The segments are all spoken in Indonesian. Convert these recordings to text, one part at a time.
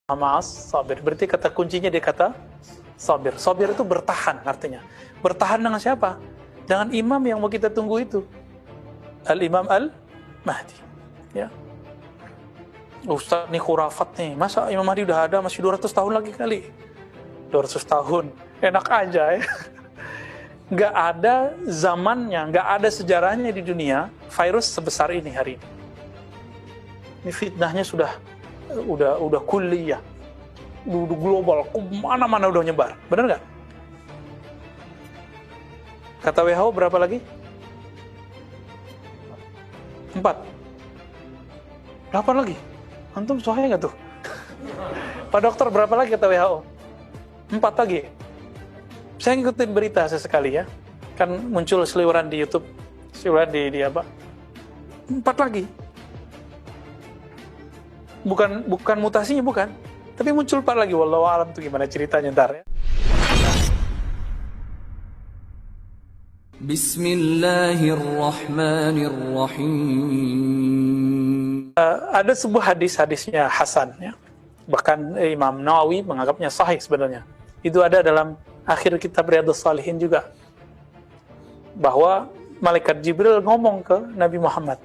Ma'as sabir. Berarti kata kuncinya dia kata sabir. Sabir itu bertahan artinya. Bertahan dengan siapa? Dengan imam yang mau kita tunggu itu. Al-Imam Al-Mahdi. Ya. Ustaz nih khurafat nih. Masa Imam Mahdi udah ada masih 200 tahun lagi kali? 200 tahun. Enak aja ya. Nggak ada zamannya, nggak ada sejarahnya di dunia virus sebesar ini hari ini. Ini fitnahnya sudah kulliyah, udah global, mana-mana udah nyebar, bener nggak? Kata WHO berapa lagi? 4. 8 lagi. Antum soalnya nggak tuh? Pak dokter berapa lagi kata WHO? 4 lagi. Saya ngikutin berita sesekali ya, kan muncul seliweran di YouTube, seliweran di apa? 4 lagi. Bukan mutasinya, bukan. Tapi muncul 4 lagi. Wallahu a'lam tuh gimana ceritanya ntar ya. Bismillahirrahmanirrahim. Ada sebuah hadisnya Hasan ya. Bahkan Imam Nawawi menganggapnya sahih sebenarnya. Itu ada dalam akhir kitab Riyadhus Shalihin juga. Bahwa malaikat Jibril ngomong ke Nabi Muhammad,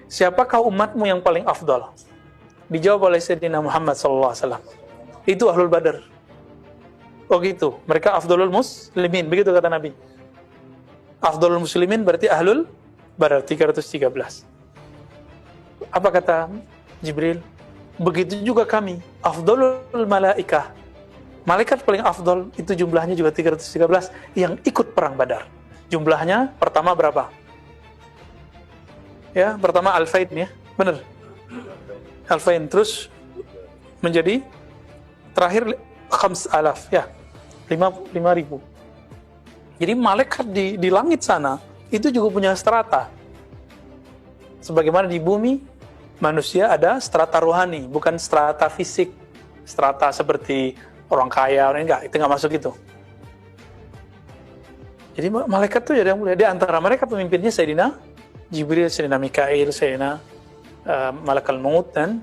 siapakah umatmu yang paling afdal? Dijawab oleh Sayyidina Muhammad SAW. Itu Ahlul Badar. Oh gitu, mereka afdalul muslimin, begitu kata Nabi. Afdalul muslimin berarti Ahlul Badar 313. Apa kata Jibril? Begitu juga kami, afdalul malaikah. Malaikat paling afdal itu jumlahnya juga 313 yang ikut perang Badar. Jumlahnya pertama berapa? Ya, pertama Al-Fain ya, benar. Al-Fain terus menjadi terakhir 5,000 ya, 5.000. Jadi malaikat di langit sana itu juga punya strata. Sebagaimana di bumi manusia ada strata rohani, bukan strata fisik, strata seperti orang kaya, orang enggak, itu enggak masuk itu. Jadi malaikat tuh ada yang mulia. Di antara mereka pemimpinnya Sayyidina Jibril, Sayyidina Mikail, Sayyidina Malakal Maut, dan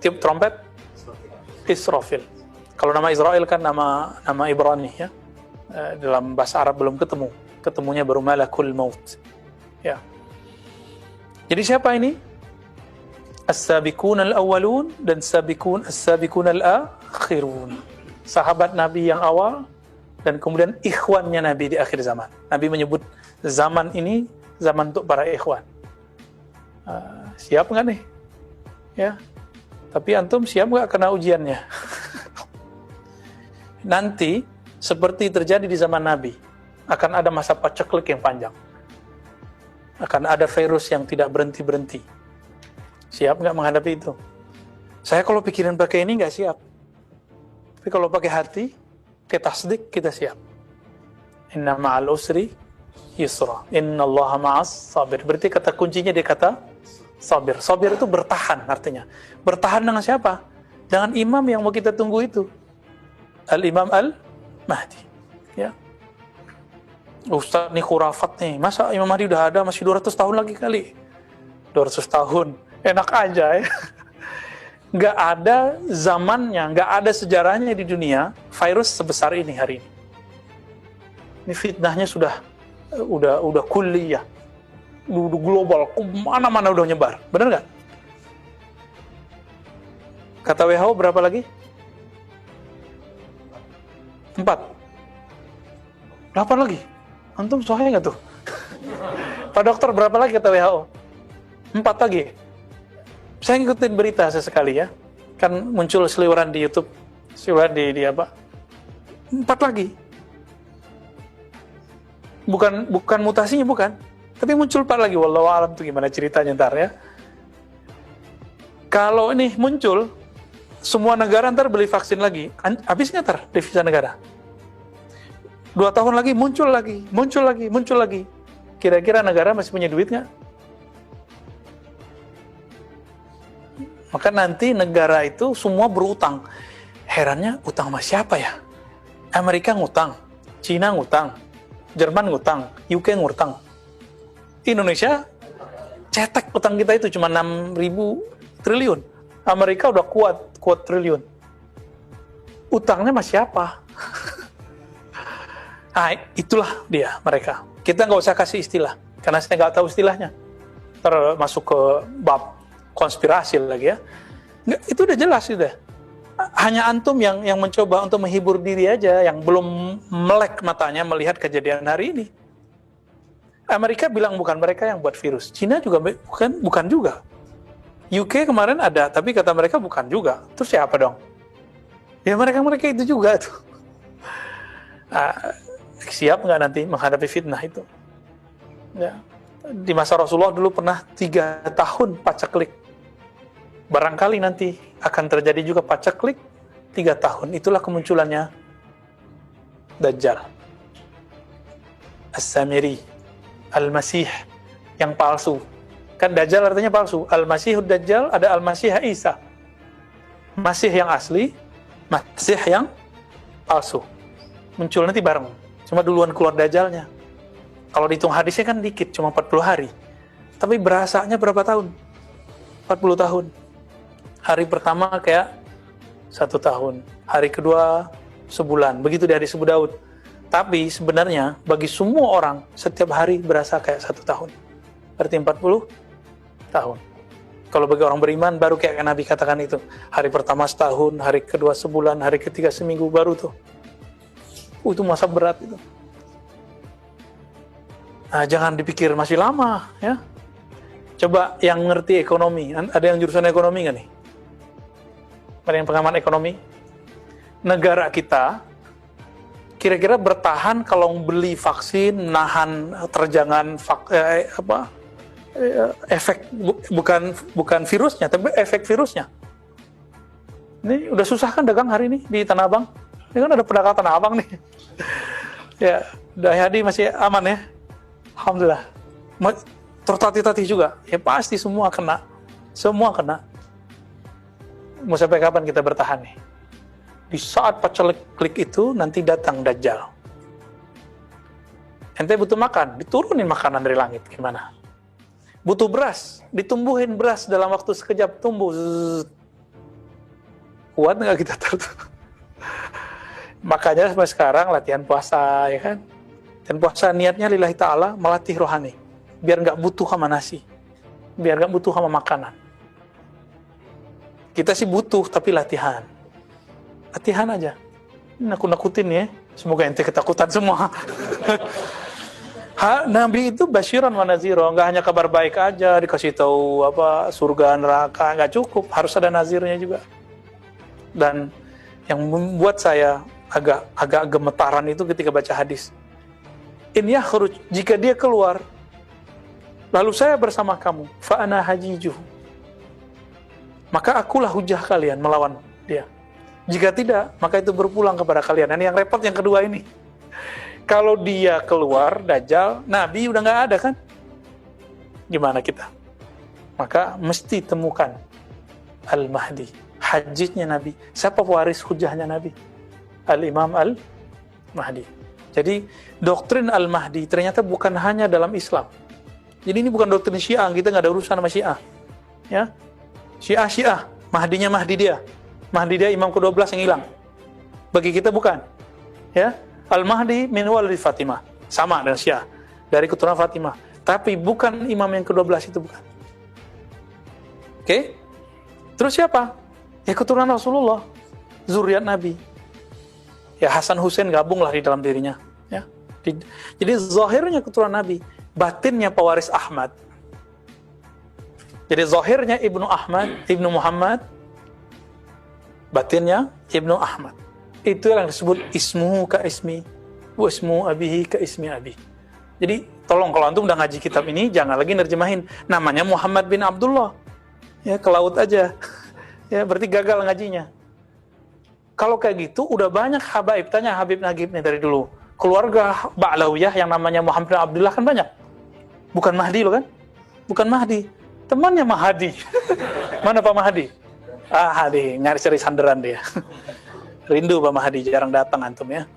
tiup trompet Israfil. Kalau nama Israel kan nama Ibrani ya. Dalam bahasa Arab belum ketemunya baru Malakul Maut. Ya. Jadi siapa ini? As-sabiqun al-awwalun dan as-sabiqun al-akhirun. Sahabat Nabi yang awal dan kemudian ikhwannya Nabi di akhir zaman. Nabi menyebut zaman ini zaman untuk para ikhwan. Siap nggak nih? Ya. Tapi antum siap nggak kena ujiannya? Nanti seperti terjadi di zaman Nabi, akan ada masa paceklik yang panjang. Akan ada virus yang tidak berhenti-berhenti. Siap nggak menghadapi itu? Saya kalau pikirin pakai ini nggak siap. Tapi kalau pakai hati, kita tasdik, kita siap. Inna ma'al usri yusra. Inna allaha ma'as sabir. Berarti kata kuncinya dia kata sabir. Sabir itu bertahan artinya. Bertahan dengan siapa? Dengan imam yang mau kita tunggu itu. Al-Imam Al-Mahdi. Ya. Ustaz nih khurafat nih. Masa Imam Mahdi udah ada masih 200 tahun lagi kali? 200 tahun. Enak aja ya. Nggak ada zamannya, nggak ada sejarahnya di dunia virus sebesar ini hari ini. Ini fitnahnya sudah kulliyah, udah global, mana-mana udah nyebar, bener nggak? Kata WHO berapa lagi? 4. 8 lagi. Antum soalnya nggak tuh? Pak dokter berapa lagi kata WHO? 4 lagi. Saya ngikutin berita sesekali ya, kan muncul seliweran di YouTube, seliweran di apa? 4 lagi. Bukan mutasinya, bukan. Tapi muncul 4 lagi. Wallahu a'lam tuh gimana ceritanya ntar ya. Kalau ini muncul, semua negara ntar beli vaksin lagi. Habis nggak ntar devisa negara? 2 tahun lagi muncul lagi. Kira-kira negara masih punya duit nggak? Maka nanti negara itu semua berutang. Herannya utang sama siapa ya? Amerika ngutang, Cina ngutang, Jerman ngutang, UK ngutang. Indonesia cetek utang kita itu cuma 6.000 triliun. Amerika udah kuat triliun. Utangnya masih apa? Nah, itulah dia mereka. Kita nggak usah kasih istilah, karena saya nggak tahu istilahnya. Termasuk ke bab konspirasi lagi ya. Nggak, itu udah jelas sudah. Hanya antum yang mencoba untuk menghibur diri aja, yang belum melek matanya melihat kejadian hari ini. Amerika bilang bukan mereka yang buat virus. Cina juga bukan juga. UK kemarin ada, tapi kata mereka bukan juga. Terus siapa dong? Ya mereka itu juga tuh. Siap nggak nanti menghadapi fitnah itu? Ya. Di masa Rasulullah dulu pernah 3 tahun paceklik. Barangkali nanti akan terjadi juga paceklik 3 tahun. Itulah kemunculannya Dajjal, As-Samiri, Al-Masih yang palsu. Kan Dajjal artinya palsu. Al-Masihud Dajjal, ada Al-Masih Isa. Masih yang asli, Masih yang palsu. Muncul nanti bareng. Cuma duluan keluar Dajjalnya. Kalau dihitung hadisnya kan dikit, cuma 40 hari. Tapi berasanya berapa tahun? 40 tahun. Hari pertama kayak 1 tahun. Hari kedua sebulan. Begitu di hadis Abu Daud. Tapi sebenarnya bagi semua orang, setiap hari berasa kayak 1 tahun. Berarti 40 tahun. Kalau bagi orang beriman, baru kayak Nabi katakan itu. Hari pertama setahun, hari kedua sebulan, hari ketiga seminggu, baru tuh. Itu masa berat itu. Nah, jangan dipikir masih lama, ya. Coba yang ngerti ekonomi, ada yang jurusan ekonomi nggak nih? Ada yang pengamat ekonomi? Negara kita kira-kira bertahan kalau beli vaksin, nahan terjangan efek bukan virusnya, tapi efek virusnya. Ini udah susah kan dagang hari ini di Tanah Abang? Ini kan ada pedagang Tanah Abang nih. Ya, Dayadi masih aman ya. Alhamdulillah. Tertatih-tatih juga. Ya pasti semua kena. Semua kena. Mau sampai kapan kita bertahan nih? Di saat paceklik itu nanti datang Dajjal. Ente butuh makan, diturunin makanan dari langit. Gimana? Butuh beras, ditumbuhin beras dalam waktu sekejap tumbuh. Zzz. Kuat nggak kita tuh? Makanya sampai sekarang latihan puasa, ya kan? Dan puasa niatnya lillahi ta'ala, melatih rohani. Biar nggak butuh sama nasi. Biar nggak butuh sama makanan. Kita sih butuh, tapi latihan. Latihan aja. Nakut-nakutin ya. Semoga ente ketakutan semua. Nabi itu basyiran wa nazira, nggak hanya kabar baik aja, dikasih tahu surga, neraka, nggak cukup. Harus ada nazirnya juga. Dan yang membuat saya agak gemetaran itu ketika baca hadis. In yakhruj, jika dia keluar, lalu saya bersama kamu, fa ana hajijuh. Maka akulah hujah kalian melawan dia. Jika tidak, maka itu berpulang kepada kalian. Dan yang repot yang kedua ini. Kalau dia keluar, Dajjal, Nabi udah nggak ada kan? Gimana kita? Maka mesti temukan Al-Mahdi. Hadisnya Nabi. Siapa waris hujahnya Nabi? Al-Imam Al-Mahdi. Jadi doktrin Al-Mahdi ternyata bukan hanya dalam Islam. Jadi ini bukan doktrin Syiah, kita nggak ada urusan sama Syiah. Ya, Syiah, Mahdinya Mahdi dia. Mahdi dia imam ke-12 yang hilang. Bagi kita bukan. Ya, Al-Mahdi min waladi Fatimah. Sama dengan Syiah, dari keturunan Fatimah. Tapi bukan imam yang ke-12 itu, bukan. Oke? Terus siapa? Ya keturunan Rasulullah, zuriat Nabi. Ya Hasan Husain gabunglah di dalam dirinya. Ya. Jadi zahirnya keturunan Nabi, batinnya pewaris Ahmad. Jadi zahirnya Ibnu Muhammad, batinnya Ibnu Ahmad. Itu yang disebut ismuhu ka ismi, wa ismu abihi ka ismi abi. Jadi tolong kalau antum udah ngaji kitab ini, jangan lagi nerjemahin namanya Muhammad bin Abdullah. Ya ke laut aja. Ya berarti gagal ngajinya. Kalau kayak gitu udah banyak habaib, tanya Habib Nagib nih dari dulu. Keluarga Ba'lawiyah yang namanya Muhammad bin Abdullah kan banyak. Bukan Mahdi loh kan? Bukan Mahdi. Temannya Mahdi. Mana Pak Mahdi? Hadi, nyari cari sandaran dia. Rindu Pak Mahdi, jarang datang antum ya.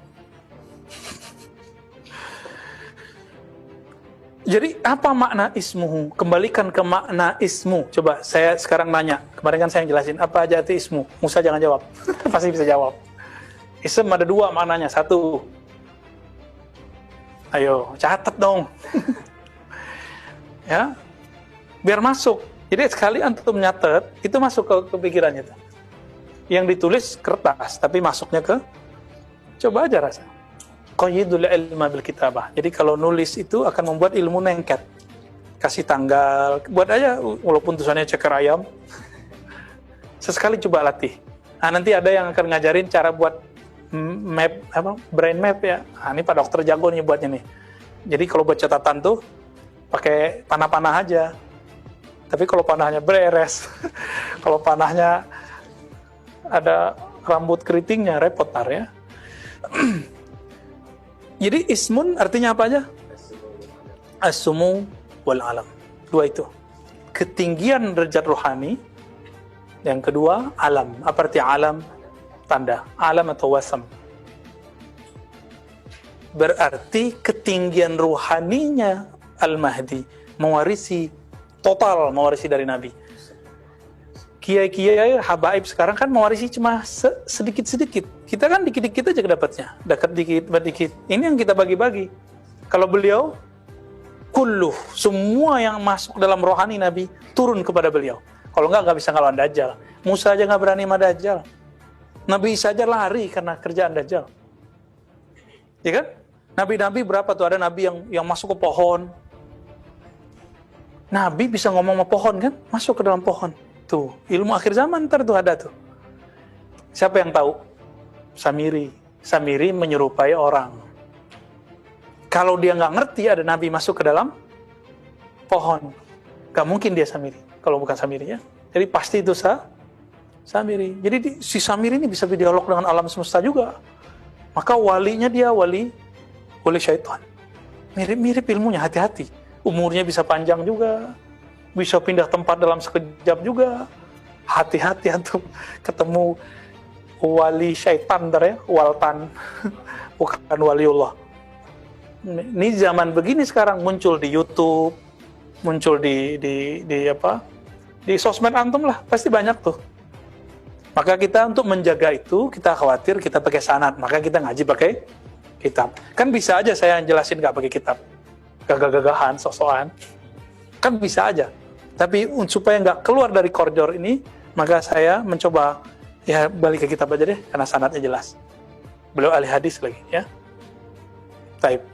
Jadi apa makna ismuhu? Kembalikan ke makna ismu. Coba saya sekarang nanya. Kemarin kan saya jelasin apa aja itu ismu. Musa jangan jawab. Pasti bisa jawab. Ism ada dua maknanya. Satu. Ayo, catat dong. Ya. Biar masuk. Jadi sekali antum nyatet, itu masuk ke pikirannya tuh. Yang ditulis kertas, tapi masuknya ke coba aja rasa. Qayyidul ilma bil kitabah. Jadi kalau nulis itu akan membuat ilmu nengket. Kasih tanggal, buat aja walaupun tulisannya ceker ayam. Sesekali coba latih. Nah, nanti ada yang akan ngajarin cara buat map, brain map ya. Nah, ini Pak Dokter jago nih buatnya nih. Jadi kalau buat catatan tuh pakai panah-panah aja. Tapi kalau panahnya beres, kalau panahnya ada rambut keritingnya repot tar ya. Jadi ismun artinya apa aja? As-sumu wal alam. Dua itu. Ketinggian derajat rohani. Yang kedua, alam. Apa arti alam? Tanda. Alam atau wasam. Berarti ketinggian rohaninya Al-Mahdi mewarisi total, mewarisi dari Nabi. Kiai-kiai habaib sekarang kan mewarisi cuma sedikit-sedikit. Kita kan dikit-dikit aja dapatnya. Dekat dikit, dikit. Ini yang kita bagi-bagi. Kalau beliau, kulluh, semua yang masuk dalam rohani Nabi, turun kepada beliau. Kalau nggak bisa ngelawan Dajjal. Musa aja nggak berani sama Dajjal. Nabi Isa aja lari karena kerjaan Dajjal. Ya kan? Nabi-nabi berapa tuh? Ada Nabi yang masuk ke pohon. Nabi bisa ngomong sama pohon kan? Masuk ke dalam pohon. Tuh, ilmu akhir zaman ntar tuh ada tuh. Siapa yang tahu? Samiri. Samiri menyerupai orang. Kalau dia nggak ngerti ada Nabi masuk ke dalam pohon, nggak mungkin dia Samiri. Kalau bukan Samiri ya. Jadi pasti itu Samiri. Jadi si Samiri ini bisa berdialog dengan alam semesta juga. Maka walinya dia wali syaitan. Mirip-mirip ilmunya, hati-hati. Umurnya bisa panjang juga. Bisa pindah tempat dalam sekejap juga. Hati-hati antum ketemu wali syaitan ya, waltan. Bukan waliullah. Ini zaman begini sekarang muncul di YouTube, muncul di sosmed antum lah, pasti banyak tuh. Maka kita untuk menjaga itu, kita khawatir kita pakai sanad, maka kita ngaji pakai kitab. Kan bisa aja saya jelasin nggak pakai kitab, gagah-gagahan, sosokan, kan bisa aja. Tapi supaya nggak keluar dari koridor ini, maka saya mencoba ya balik ke kitab aja deh, karena sanadnya jelas. Beliau ahli hadis lagi ya. Taib.